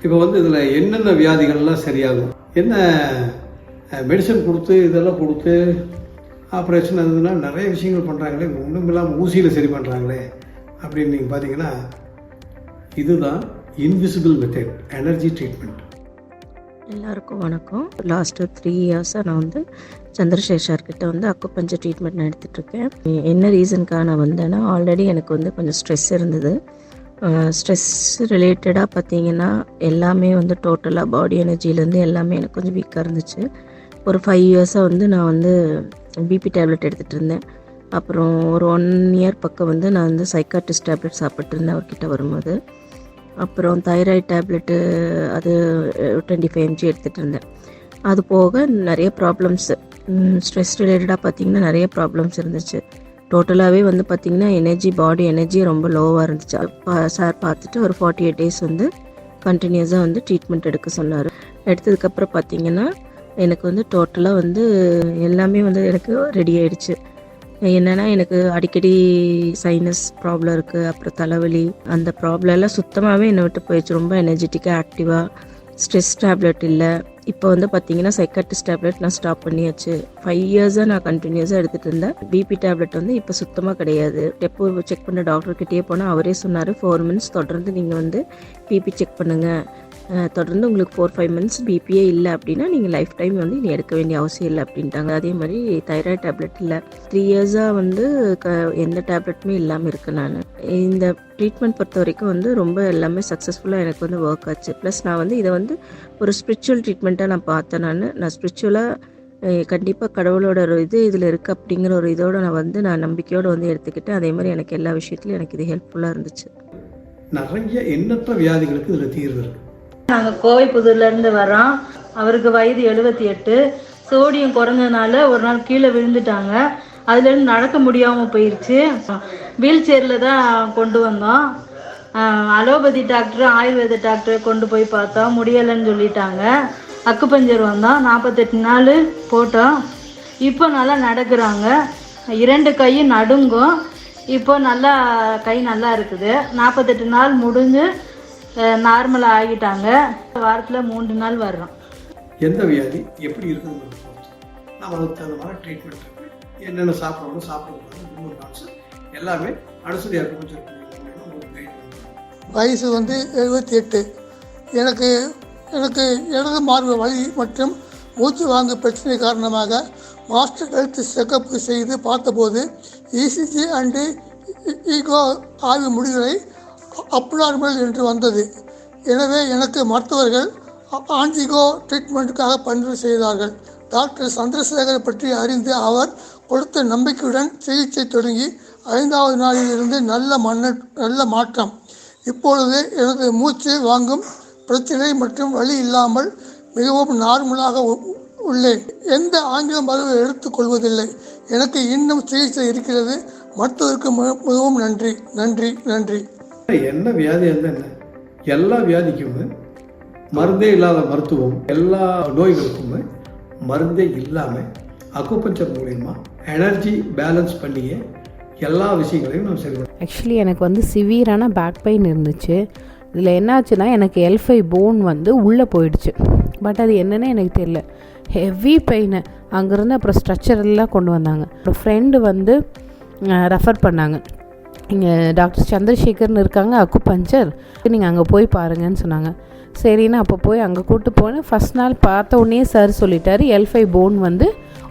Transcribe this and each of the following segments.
இப்போ வந்து இதில் என்னென்ன வியாதிகள்லாம் சரியாகும், என்ன மெடிசன் கொடுத்து இதெல்லாம் கொடுத்து ஆப்ரேஷன் அதுனா நிறைய விஷயங்கள் பண்ணுறாங்களே, ஒன்றும் இல்லாமல் ஊசியில் சரி பண்ணுறாங்களே அப்படின்னு நீங்கள் பார்த்தீங்கன்னா, இதுதான் இன்விசிபிள் மெத்தட் எனர்ஜி ட்ரீட்மெண்ட். எல்லாருக்கும் வணக்கம். லாஸ்ட்டு 3 இயர்ஸாக நான் வந்து சந்திரசேகர்கிட்ட வந்து அக்குபஞ்சர் ட்ரீட்மெண்ட் நான் எடுத்துகிட்ருக்கேன். என்ன ரீசனுக்காக நான் வந்தேன்னா, ஆல்ரெடி எனக்கு வந்து கொஞ்சம் ஸ்ட்ரெஸ் இருந்தது. ஸ்ட்ரெஸ் ரிலேட்டடாக பார்த்தீங்கன்னா எல்லாமே வந்து டோட்டலாக பாடி எனர்ஜிலேருந்து எல்லாமே எனக்கு கொஞ்சம் வீக்காக இருந்துச்சு. ஒரு 5 இயர்ஸாக வந்து நான் வந்து பிபி டேப்லெட் எடுத்துகிட்டு இருந்தேன். அப்புறம் ஒரு 1 இயர் பக்கம் வந்து நான் வந்து சைக்காட்ரிஸ்ட் டேப்லெட் சாப்பிட்டு இருந்தேன் அவர்கிட்ட வரும்போது. அப்புறம் தைராய்டு டேப்லெட்டு அது 25 mg எடுத்துகிட்டு இருந்தேன். அது போக நிறைய ப்ராப்ளம்ஸு ஸ்ட்ரெஸ் ரிலேட்டடாக பார்த்திங்கன்னா நிறைய ப்ராப்ளம்ஸ் இருந்துச்சு. டோட்டலாகவே வந்து பார்த்திங்கன்னா பாடி எனர்ஜி ரொம்ப லோவாக இருந்துச்சு. சார் பார்த்துட்டு ஒரு 48 days வந்து கண்டினியூஸாக வந்து ட்ரீட்மெண்ட் எடுக்க சொன்னார். எடுத்ததுக்கப்புறம் பார்த்திங்கன்னா எனக்கு வந்து டோட்டலாக வந்து எல்லாமே வந்து எனக்கு ரெடி ஆகிடுச்சு. என்னென்னா எனக்கு அடிக்கடி சைனஸ் ப்ராப்ளம் இருக்குது, அப்புறம் தலைவலி, அந்த ப்ராப்ளம் எல்லாம் சுத்தமாகவே என்னை விட்டு போயிடுச்சு. ரொம்ப எனர்ஜெட்டிக்காக ஆக்டிவாக, ஸ்ட்ரெஸ் டேப்லெட் இல்லை. இப்போ வந்து பார்த்திங்கன்னா சைக்காட்ரிஸ்ட் டேப்லெட் நான் ஸ்டாப் பண்ணியாச்சு. 5 இயர்ஸாக நான் கண்டினியூஸாக எடுத்துகிட்டு இருந்தேன். பிபி டேப்லெட் வந்து இப்போ சுத்தமாக கிடையாது. எப்போ செக் பண்ண டாக்டர்கிட்டயே போனால் அவரே சொன்னார், 4 months தொடர்ந்து நீங்கள் வந்து பிபி செக் பண்ணுங்கள், தொடர்ந்து உங்களுக்கு 4-5 months பிபியே இல்லை அப்படின்னா நீங்கள் லைஃப் டைம் வந்து இனி எடுக்க வேண்டிய அவசியம் இல்லை அப்படின்ட்டாங்க. அதே மாதிரி தைராய்டு டேப்லெட் இல்லை. 3 இயர்ஸாக வந்து எந்த டேப்லெட்டுமே இல்லாமல் இருக்கேன் நான். இந்த ட்ரீட்மெண்ட் பொறுத்த வரைக்கும் வந்து ரொம்ப எல்லாமே சக்ஸஸ்ஃபுல்லாக எனக்கு வந்து ஒர்க் ஆச்சு. ப்ளஸ் நான் வந்து இதை வந்து ஒரு ஸ்பிரிச்சுவல் ட்ரீட்மெண்ட்டாக நான் பார்த்தேன். நான் ஸ்பிரிச்சுவலாக கண்டிப்பாக கடவுளோட ஒரு இதில் இருக்குது அப்படிங்கிற ஒரு இதோடு நான் நம்பிக்கையோடு வந்து எடுத்துக்கிட்டேன். அதே மாதிரி எனக்கு எல்லா விஷயத்துலையும் எனக்கு இது ஹெல்ப்ஃபுல்லாக இருந்துச்சு. நிறைய எண்ணற்ற வியாதிகளுக்கு இதில் தீர்வு இருக்குது. நாங்கள் கோவைப்புதூர்லேருந்து வரோம். அவருக்கு வயது 78. சோடியம் குறைஞ்சதுனால ஒரு நாள் கீழே விழுந்துட்டாங்க. அதுலேருந்து நடக்க முடியாமல் போயிடுச்சு. வீல் சேரில் தான் கொண்டு வந்தோம். அலோபதி டாக்டர், ஆயுர்வேத டாக்டர் கொண்டு போய் பார்த்தோம், முடியலைன்னு சொல்லிட்டாங்க. அக்குபஞ்சர் வந்தோம், 48 நாள் போட்டோம். இப்போ நல்லா நடக்கிறாங்க. 2 கையும் நடுங்கும். இப்போ நல்லா கை நல்லா இருக்குது. 48 நாள் முடிஞ்சு நார்மலாக ஆகிட்டாங்க. வாரத்தில் 3 நாள் வர்றோம். எந்த வியாதி எப்படி இருக்குதுன்னு நான் அதுக்கு தகுந்த மாதிரி ட்ரீட்மெண்ட் இருக்குது. என்னென்ன சாப்பிடணும் சாப்பிடக்கூடாது எல்லாமே அனுசரி அக்குபஞ்சர் வயசு வந்து 78. எனக்கு இடது மார்பு வலி மற்றும் மூச்சு வாங்கு பிரச்சனை காரணமாக மாஸ்டர் ஹெல்த் செக்கப் செய்து பார்த்தபோது இசிஜி அண்டு ஈகோ ஆய்வு முடிவுகளை அப்நார்மல் என்று வந்தது. எனவே எனக்கு மருத்துவர்கள் ஆன்ஜிகோ ட்ரீட்மெண்ட்டுக்காக பரிந்துரை செய்தார்கள். டாக்டர் சந்திரசேகரை பற்றி அறிந்து அவர் கொடுத்த நம்பிக்கையுடன் சிகிச்சை தொடங்கி 5வது நாளிலிருந்து நல்ல மாற்றம். இப்பொழுது எனது மூச்சு வாங்கும் பிரச்சனை மற்றும் வலி இல்லாமல் மிகவும் நார்மலாக உள்ளேன். எந்த ஆங்கில மருந்து எடுத்துக்கொள்வதில்லை. எனக்கு இன்னும் சிகிச்சை இருக்கிறது. மருத்துவருக்கு மிகவும் நன்றி நன்றி நன்றி. என்ன வியாதி என்ன எல்லா வியாதிக்குமே மருந்தே இல்லாத மருத்துவம், எல்லா நோய்களுக்குமே மருந்தே இல்லாமல் அக்குபஞ்சர் மூலமா எனர்ஜி பேலன்ஸ் பண்ணியே எல்லா விஷயங்களையும் நம்ம சரி பண்ணோம். ஆக்சுவலி எனக்கு வந்து சிவியரான பேக் பெயின் இருந்துச்சு. இதில் என்னாச்சுன்னா எனக்கு L5 போன் வந்து உள்ளே போயிடுச்சு. பட் அது என்னென்னு எனக்கு தெரியல. Heavy pain. அங்கேருந்து அப்புறம் ஸ்ட்ரக்சர் எல்லாம் கொண்டு வந்தாங்க. அப்புறம் ஃப்ரெண்டு வந்து ரெஃபர் பண்ணாங்க. இங்கே டாக்டர் சந்திரசேகர்னு இருக்காங்க அக்குபஞ்சர், நீங்கள் அங்கே போய் பாருங்கன்னு சொன்னாங்க. சரின்னு அப்போ போய் அங்கே கூப்பிட்டு போனேன். ஃபஸ்ட் நாள் பார்த்த உடனே சார் சொல்லிட்டாரு L5 போன் வந்து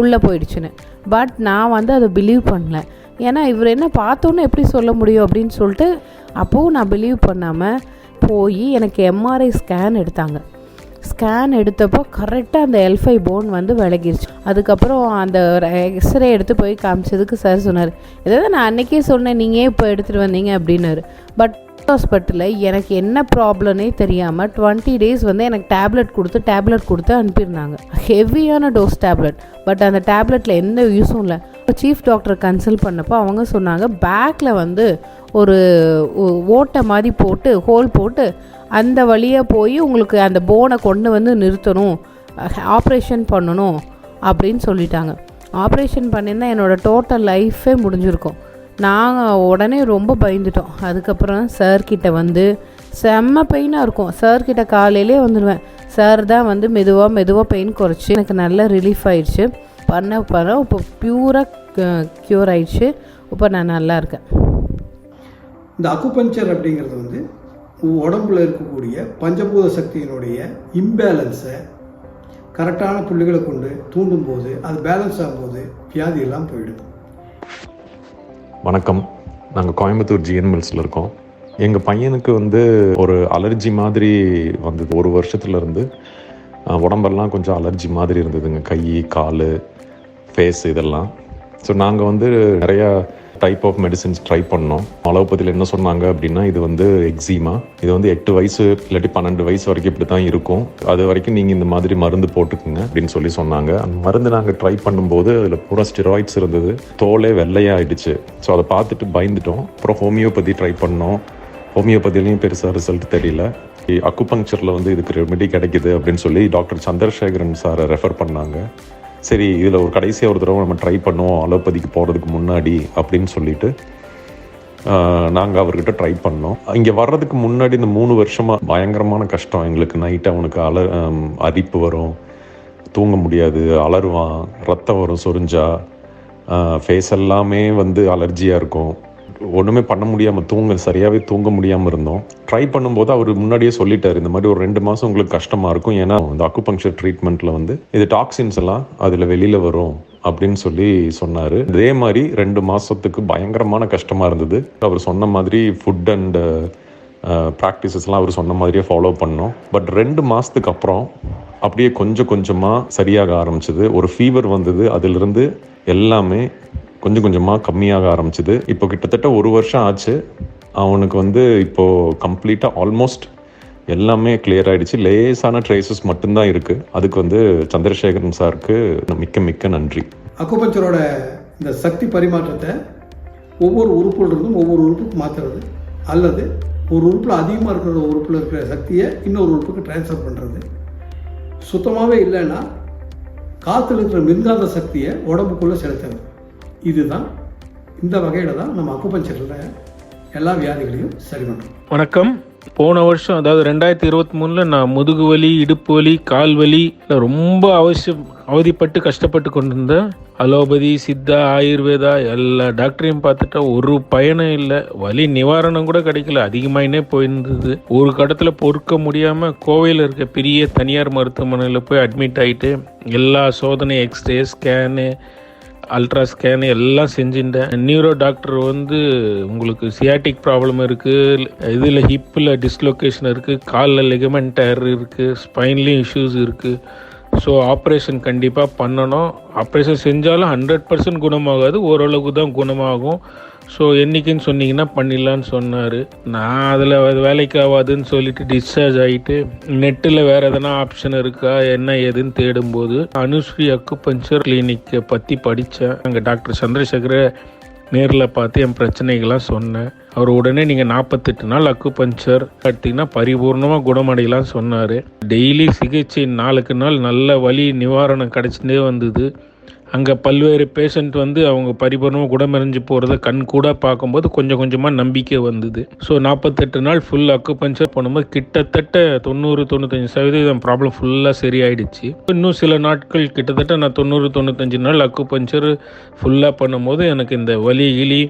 உள்ளே போயிடுச்சுன்னு. பட் நான் வந்து அதை பிலீவ் பண்ணல. ஏன்னா இவர் என்ன பார்த்தோன்னே எப்படி சொல்ல முடியும் அப்படின்னு சொல்லிட்டு அப்போது நான் பிலீவ் பண்ணாமல் போய் எனக்கு MRI ஸ்கேன் எடுத்தாங்க. ஸ்கேன் எடுத்தப்போ கரெக்டாக அந்த L5 போன் வந்து விலகிருச்சு. அதுக்கப்புறம் அந்த எக்ஸ்ரே எடுத்து போய் காமிச்சதுக்கு சார் சொன்னார், ஏதாவது நான் அன்றைக்கே சொன்னேன், நீங்கள் ஏன் இப்போ எடுத்துகிட்டு வந்தீங்க அப்படின்னாரு. பட் ஹாஸ்பிட்டலில் எனக்கு என்ன ப்ராப்ளம்னே தெரியாமல் 20 days வந்து எனக்கு டேப்லெட் கொடுத்து அனுப்பியிருந்தாங்க. ஹெவியான டோஸ் டேப்லெட். பட் அந்த டேப்லெட்டில் எந்த யூஸும் இல்லை. சீஃப் டாக்டரை கன்சல்ட் பண்ணப்போ அவங்க சொன்னாங்க, பேக்கில் வந்து ஒரு ஓட்டை மாதிரி போட்டு ஹோல் போட்டு அந்த வழியாக போய் உங்களுக்கு அந்த போனை கொண்டு வந்து நிறுத்தணும், ஆப்ரேஷன் பண்ணணும் அப்படின்னு சொல்லிட்டாங்க. ஆப்ரேஷன் பண்ணியிருந்தால் என்னோடய டோட்டல் லைஃபே முடிஞ்சிருக்கும். நாங்கள் உடனே ரொம்ப பயந்துட்டோம். அதுக்கப்புறம் சார்கிட்ட வந்து செம்ம பெயினாக இருக்கும். சார்கிட்ட காலையிலே வந்துடுவேன். சார் தான் வந்து மெதுவாக பெயின் குறைச்சி எனக்கு நல்ல ரிலீஃப் ஆயிடுச்சு. பண்ண இப்போ பியூராக க்யூர் ஆயிடுச்சு. இப்போ நான் நல்லா இருக்கேன். இந்த அக்குபஞ்சர் அப்படிங்கிறது வந்து உடம்புல இருக்கக்கூடிய பஞ்சபூத சக்தியினுடைய இம்பேலன்ஸை கரெக்டான புள்ளிகளை கொண்டு தூண்டும் போது அது பேலன்ஸ் ஆகும்போது வியாதி எல்லாம் போயிடுது. வணக்கம், நாங்கள் கோயம்புத்தூர் ஜிஎன் மில்ஸில் இருக்கோம். எங்கள் பையனுக்கு வந்து ஒரு அலர்ஜி மாதிரி வந்தது. 1 வருஷத்துலேருந்து உடம்பெல்லாம் கொஞ்சம் அலர்ஜி மாதிரி இருந்ததுங்க, கை கால் ஃபேஸ் இதெல்லாம். ஸோ நாங்கள் வந்து நிறையா டைப் ஆஃப் மெடிசின்ஸ் ட்ரை பண்ணோம். அலோபதியில் என்ன சொன்னாங்க அப்படின்னா, இது வந்து எக்ஸிமா, இது வந்து 8 வயசு இல்லாட்டி 12 வயசு வரைக்கும் இப்படி தான் இருக்கும், அது வரைக்கும் நீங்கள் இந்த மாதிரி மருந்து போட்டுக்குங்க அப்படின்னு சொல்லி சொன்னாங்க. அந்த மருந்து நாங்கள் ட்ரை பண்ணும்போது அதில் பூரா ஸ்டெராய்ட்ஸ் இருந்தது, தோலே வெள்ளையாகிடுச்சு. ஸோ அதை பார்த்துட்டு பயந்துட்டோம். அப்புறம் ஹோமியோபதி ட்ரை பண்ணோம். ஹோமியோபதிலையும் பெருசாக ரிசல்ட் தெரியல. அக்குபங்க்சரில் வந்து இதுக்கு ரெமெடி கிடைக்குது அப்படின்னு சொல்லி டாக்டர் சந்திரசேகரன் சாரை ரெஃபர் பண்ணாங்க. சரி, இதில் ஒரு கடைசியாக ஒரு தடவை நம்ம ட்ரை பண்ணுவோம் அலோபதிக்கு போகிறதுக்கு முன்னாடி அப்படின்னு சொல்லிட்டு நாங்கள் அவர்கிட்ட ட்ரை பண்ணோம். இங்கே வர்றதுக்கு முன்னாடி இந்த 3 வருஷமாக பயங்கரமான கஷ்டம் எங்களுக்கு. நைட்டு அவனுக்கு அரிப்பு வரும், தூங்க முடியாது, அலறுவான், ரத்தம் வரும் சொரிஞ்சா, ஃபேஸ் எல்லாமே வந்து அலர்ஜியாக இருக்கும், ஒன்றுமே பண்ண முடியாமல் சரியாகவே தூங்க முடியாமல் இருந்தோம். ட்ரை பண்ணும்போது அவர் முன்னாடியே சொல்லிட்டார், இந்த மாதிரி ஒரு 2 மாதம் உங்களுக்கு கஷ்டமாக இருக்கும், ஏன்னா இந்த அக்குபங்க்சர் ட்ரீட்மெண்ட்டில் வந்து இது டாக்ஸின்ஸ் எல்லாம் அதில் வெளியில் வரும் அப்படின்னு சொல்லி சொன்னார். இதே மாதிரி 2 மாதத்துக்கு பயங்கரமான கஷ்டமாக இருந்தது. அவர் சொன்ன மாதிரி ஃபுட் அண்ட் ப்ராக்டிசஸ்லாம் அவர் சொன்ன மாதிரியே ஃபாலோ பண்ணோம். பட் 2 மாதத்துக்கு அப்புறம் அப்படியே கொஞ்சம் கொஞ்சமாக சரியாக ஆரம்பிச்சது. ஒரு ஃபீவர் வந்தது, அதிலிருந்து எல்லாமே கொஞ்சம் கொஞ்சமாக கம்மியாக ஆரம்பிச்சுது. இப்போ கிட்டத்தட்ட 1 வருஷம் ஆச்சு. அவனுக்கு வந்து இப்போது கம்ப்ளீட்டாக ஆல்மோஸ்ட் எல்லாமே கிளியர் ஆகிடுச்சு. லேசான ட்ரேசஸ் மட்டும்தான் இருக்குது. அதுக்கு வந்து சந்திரசேகரன் சாருக்கு மிக்க மிக்க நன்றி. அக்குபஞ்சரோட இந்த சக்தி பரிமாற்றத்தை ஒவ்வொரு உறுப்புலேருந்தும் ஒவ்வொரு உறுப்புக்கு மாற்றுறது, அல்லது ஒரு உறுப்பில் அதிகமாக இருக்கிற உறுப்பில் இருக்கிற சக்தியை இன்னொரு உறுப்புக்கு டிரான்ஸ்ஃபர் பண்ணுறது. சுத்தமாகவே இல்லைன்னா காற்றுல இருக்கிற மின்காந்த சக்தியை உடம்புக்குள்ளே செலுத்துறது. இதுதான் இந்த வகையில் தான் நம்ம அக்குபஞ்சரில் எல்லா வியாதிகளையும் சரி பண்ணுறோம். வணக்கம். போன வருஷம், அதாவது 2023 நான் முதுகு வலி, இடுப்பு வலி, கால் வலி ரொம்ப அவதிப்பட்டு கஷ்டப்பட்டு கொண்டிருந்தேன். அலோபதி, சித்தா, ஆயுர்வேதா எல்லா டாக்டரையும் பார்த்துட்டா ஒரு பயனும் இல்லை. வலி நிவாரணம் கூட கிடைக்கல, அதிகமாயினே போயிருந்தது. ஒரு கடத்தில் பொறுக்க முடியாமல் கோவையில் இருக்க பெரிய தனியார் மருத்துவமனையில் போய் அட்மிட் ஆகிட்டு எல்லா சோதனை, எக்ஸ்ரே, ஸ்கேனு, அல்ட்ரா ஸ்கேனு எல்லாம் செஞ்சுட்டேன். நியூரோ டாக்டர் வந்து உங்களுக்கு சியாட்டிக் ப்ராப்ளம் இருக்குது, இதில் ஹிப்பில் டிஸ்லொகேஷன் இருக்குது, காலில் லிகமெண்ட் டயர் இருக்குது, ஸ்பைன்லேயும் இஷ்யூஸ் இருக்குது. ஸோ ஆப்ரேஷன் கண்டிப்பாக பண்ணணும். ஆப்ரேஷன் செஞ்சாலும் 100% குணமாகாது, ஓரளவுக்கு தான் குணமாகும். ஸோ என்றைக்குன்னு சொன்னீங்கன்னா பண்ணிடலான்னு சொன்னார். நான் அதில் வேலைக்கு ஆகாதுன்னு சொல்லிட்டு டிஸ்சார்ஜ் ஆகிட்டு நெட்டில் வேறு எதனா ஆப்ஷன் இருக்கா என்ன ஏதுன்னு தேடும்போது அனுஸ்ரீ அக்குபஞ்சர் கிளினிக்கை பற்றி படித்தேன். அங்கே டாக்டர் சந்திரசேகரை நேரில் பார்த்து என் பிரச்சனைகள்லாம் சொன்னேன். அவர் உடனே நீங்கள் 48 நாள் அக்குபஞ்சர் எடுத்திங்கன்னா பரிபூர்ணமாக குணமடையலாம்னு சொன்னார். டெய்லி சிகிச்சை 4க்கு நாள் நல்ல வலி நிவாரணம் கிடச்சிட்டே வந்தது. அங்கே பல்வேறு பேஷண்ட் வந்து அவங்க பரிபூர்ணமாக குணமடைஞ்சு போகிறத கண் கூட பார்க்கும்போது கொஞ்சம் கொஞ்சமாக நம்பிக்கை வந்தது. ஸோ 48 நாள் ஃபுல் அக்குபஞ்சர் பண்ணும்போது கிட்டத்தட்ட 90-95% ப்ராப்ளம் ஃபுல்லாக சரியாயிடுச்சு. இன்னும் சில நாட்கள் கிட்டத்தட்ட நான் 90-95 நாள் அக்குபஞ்சர் ஃபுல்லாக பண்ணும்போது எனக்கு இந்த வலி கிளி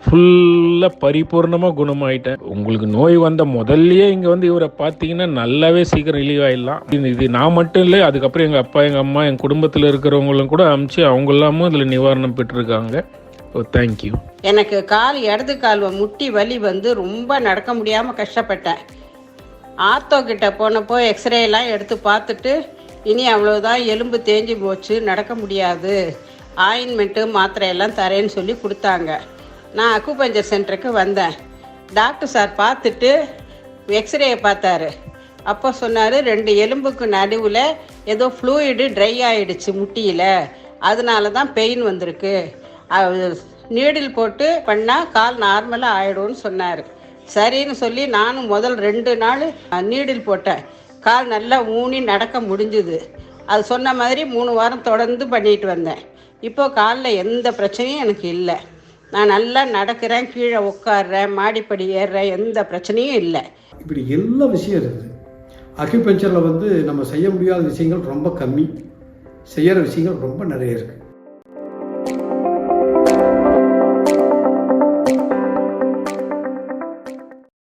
ஃபுல்லாக பரிபூர்ணமாக குணமாயிட்டேன். உங்களுக்கு நோய் வந்த முதல்லையே இங்கே வந்து இவரை பார்த்தீங்கன்னா நல்லாவே சீக்கிரம் ரிலீவ் ஆகிடலாம். இது நான் மட்டும் இல்லை, அதுக்கப்புறம் எங்கள் அப்பா, எங்கள் அம்மா, என் குடும்பத்தில் இருக்கிறவங்களும் கூட அனுப்பிச்சு அவங்க எல்லாமும் இதில் நிவாரணம் பெற்றிருக்காங்க. தேங்க்யூ. எனக்கு இடது கால் முட்டி வலி வந்து ரொம்ப நடக்க முடியாமல் கஷ்டப்பட்டேன். ஆர்த்தோ கிட்ட போனப்போ எக்ஸ்ரேலாம் எடுத்து பார்த்துட்டு இனி அவ்வளோதான், எலும்பு தேஞ்சு போச்சு, நடக்க முடியாது, ஆயின்மெண்ட்டு மாத்திரையெல்லாம் தரேன்னு சொல்லி கொடுத்தாங்க. நான் அக்குபஞ்சர் சென்டருக்கு வந்தேன். டாக்டர் சார் பார்த்துட்டு எக்ஸ்ரேயை பார்த்தாரு. அப்போ சொன்னார், 2 எலும்புக்கு நடுவில் ஏதோ ஃப்ளூயிடு ட்ரை ஆகிடுச்சு முட்டியில், அதனால தான் பெயின் வந்திருக்கு, நீடில் போட்டு பண்ணால் கால் நார்மலாக ஆகிடும்னு சொன்னார். சரின்னு சொல்லி நானும் முதல் 2 நாள் நீடில் போட்டேன். கால் நல்லா ஊனி நடக்க முடிஞ்சுது. அது சொன்ன மாதிரி 3 வாரம் தொடர்ந்து பண்ணிட்டு வந்தேன். இப்போ காலில் எந்த பிரச்சனையும் எனக்கு இல்லை. நான் நல்லா நடக்கிறேன், கீழே உட்காடுறேன், மாடிப்படி ஏறுறேன், எந்த பிரச்சனையும் இல்லை. இப்படி எல்லா விஷயம் இருக்குது. அக்யூபஞ்சரில் வந்து நம்ம செய்ய முடியாத விஷயங்கள் ரொம்ப கம்மி, செய்கிற விஷயங்கள் ரொம்ப நிறைய இருக்குது.